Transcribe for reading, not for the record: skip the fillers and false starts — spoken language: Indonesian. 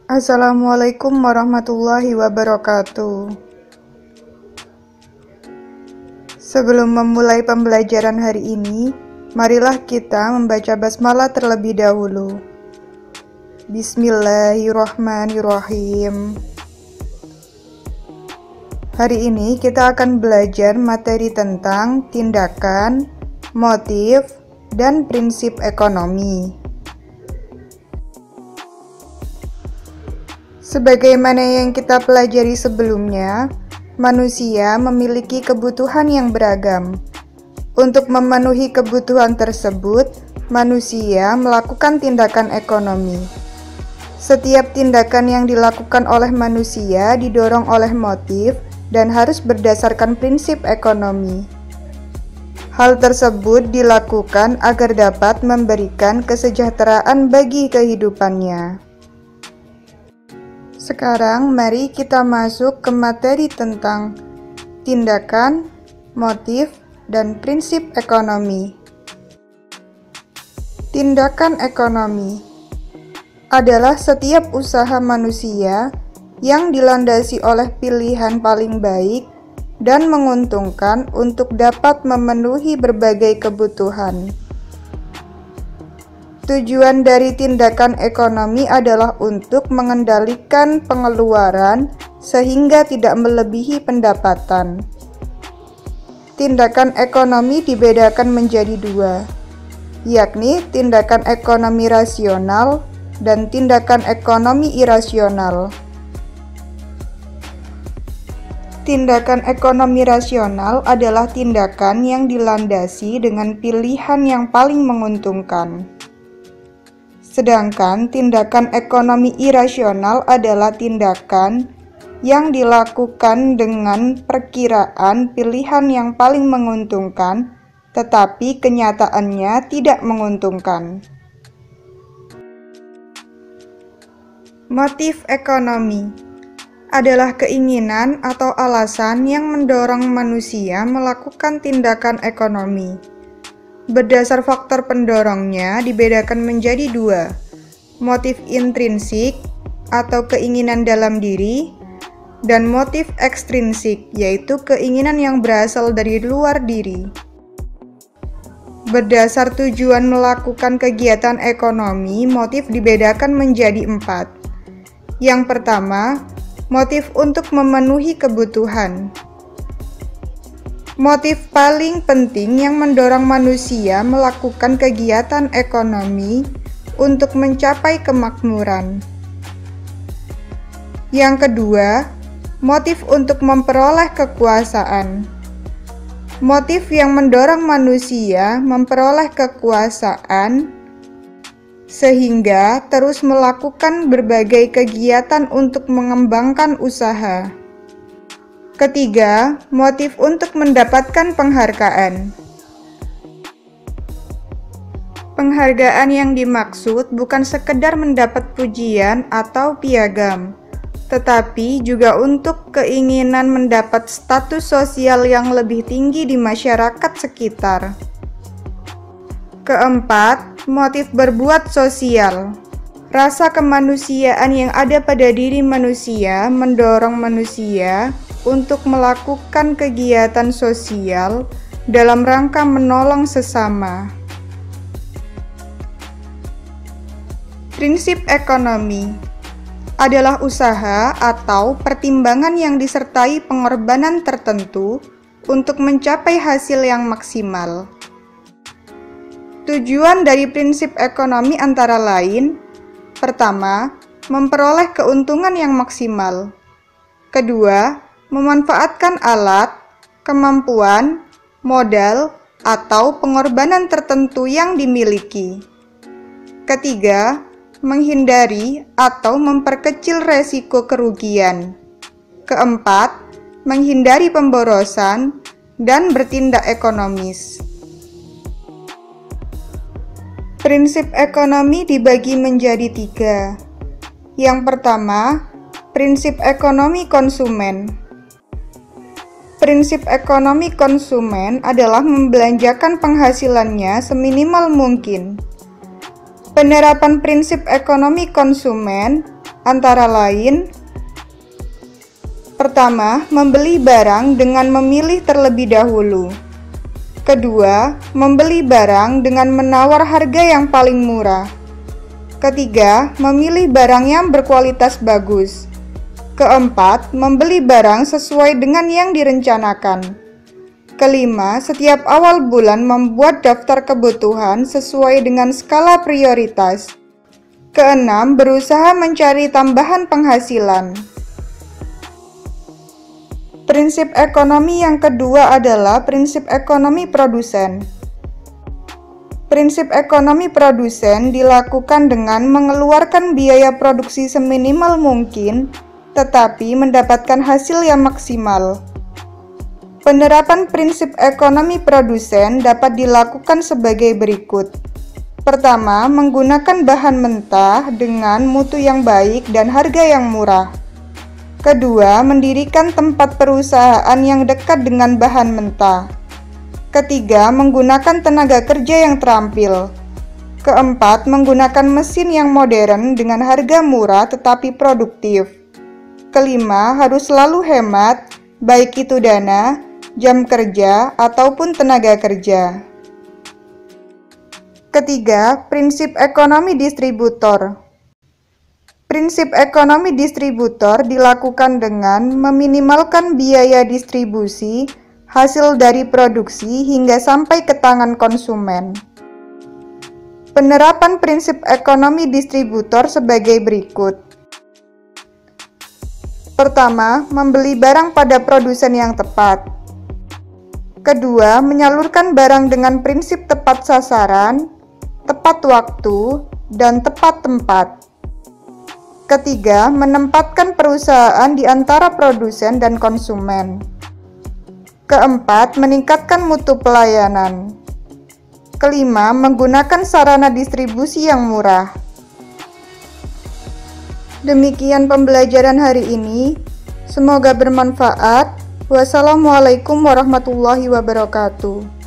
Assalamualaikum warahmatullahi wabarakatuh. Sebelum memulai pembelajaran hari ini, marilah kita membaca basmalah terlebih dahulu. Bismillahirrahmanirrahim. Hari ini kita akan belajar materi tentang tindakan, motif, dan prinsip ekonomi. Sebagaimana yang kita pelajari sebelumnya, manusia memiliki kebutuhan yang beragam. Untuk memenuhi kebutuhan tersebut, manusia melakukan tindakan ekonomi. Setiap tindakan yang dilakukan oleh manusia didorong oleh motif dan harus berdasarkan prinsip ekonomi. Hal tersebut dilakukan agar dapat memberikan kesejahteraan bagi kehidupannya. Sekarang mari kita masuk ke materi tentang tindakan, motif, dan prinsip ekonomi. Tindakan ekonomi adalah setiap usaha manusia yang dilandasi oleh pilihan paling baik dan menguntungkan untuk dapat memenuhi berbagai kebutuhan. Tujuan dari tindakan ekonomi adalah untuk mengendalikan pengeluaran sehingga tidak melebihi pendapatan. Tindakan ekonomi dibedakan menjadi dua, yakni tindakan ekonomi rasional dan tindakan ekonomi irasional. Tindakan ekonomi rasional adalah tindakan yang dilandasi dengan pilihan yang paling menguntungkan. Sedangkan tindakan ekonomi irasional adalah tindakan yang dilakukan dengan perkiraan pilihan yang paling menguntungkan, tetapi kenyataannya tidak menguntungkan. Motif ekonomi adalah keinginan atau alasan yang mendorong manusia melakukan tindakan ekonomi. Berdasar faktor pendorongnya dibedakan menjadi dua, motif intrinsik atau keinginan dalam diri, dan motif ekstrinsik, yaitu keinginan yang berasal dari luar diri. Berdasar tujuan melakukan kegiatan ekonomi, motif dibedakan menjadi empat. Yang pertama, motif untuk memenuhi kebutuhan. Motif paling penting yang mendorong manusia melakukan kegiatan ekonomi untuk mencapai kemakmuran. Yang kedua, motif untuk memperoleh kekuasaan. Motif yang mendorong manusia memperoleh kekuasaan sehingga terus melakukan berbagai kegiatan untuk mengembangkan usaha. Ketiga, motif untuk mendapatkan penghargaan. Penghargaan yang dimaksud bukan sekedar mendapat pujian atau piagam, tetapi juga untuk keinginan mendapat status sosial yang lebih tinggi di masyarakat sekitar. Keempat, motif berbuat sosial. Rasa kemanusiaan yang ada pada diri manusia mendorong manusia untuk melakukan kegiatan sosial dalam rangka menolong sesama. Prinsip ekonomi adalah usaha atau pertimbangan yang disertai pengorbanan tertentu untuk mencapai hasil yang maksimal. Tujuan dari prinsip ekonomi antara lain: pertama, memperoleh keuntungan yang maksimal. Kedua, memanfaatkan alat, kemampuan, modal, atau pengorbanan tertentu yang dimiliki. Ketiga, menghindari atau memperkecil resiko kerugian. Keempat, menghindari pemborosan dan bertindak ekonomis. Prinsip ekonomi dibagi menjadi tiga. Yang pertama, prinsip ekonomi konsumen. Prinsip ekonomi konsumen adalah membelanjakan penghasilannya seminimal mungkin. Penerapan prinsip ekonomi konsumen antara lain: pertama, membeli barang dengan memilih terlebih dahulu. Kedua, membeli barang dengan menawar harga yang paling murah. Ketiga, memilih barang yang berkualitas bagus. Keempat, membeli barang sesuai dengan yang direncanakan. Kelima, setiap awal bulan membuat daftar kebutuhan sesuai dengan skala prioritas. Keenam, berusaha mencari tambahan penghasilan. Prinsip ekonomi yang kedua adalah prinsip ekonomi produsen. Prinsip ekonomi produsen dilakukan dengan mengeluarkan biaya produksi seminimal mungkin, tetapi mendapatkan hasil yang maksimal. Penerapan prinsip ekonomi produsen dapat dilakukan sebagai berikut. Pertama, menggunakan bahan mentah dengan mutu yang baik dan harga yang murah. Kedua, mendirikan tempat perusahaan yang dekat dengan bahan mentah. Ketiga, menggunakan tenaga kerja yang terampil. Keempat, menggunakan mesin yang modern dengan harga murah tetapi produktif. Kelima, harus selalu hemat, baik itu dana, jam kerja, ataupun tenaga kerja. Ketiga, prinsip ekonomi distributor. Prinsip ekonomi distributor dilakukan dengan meminimalkan biaya distribusi hasil dari produksi hingga sampai ke tangan konsumen. Penerapan prinsip ekonomi distributor sebagai berikut. Pertama, membeli barang pada produsen yang tepat. Kedua, menyalurkan barang dengan prinsip tepat sasaran, tepat waktu, dan tepat tempat. Ketiga, menempatkan perusahaan di antara produsen dan konsumen. Keempat, meningkatkan mutu pelayanan. Kelima, menggunakan sarana distribusi yang murah. Demikian pembelajaran hari ini. Semoga bermanfaat. Wassalamualaikum warahmatullahi wabarakatuh.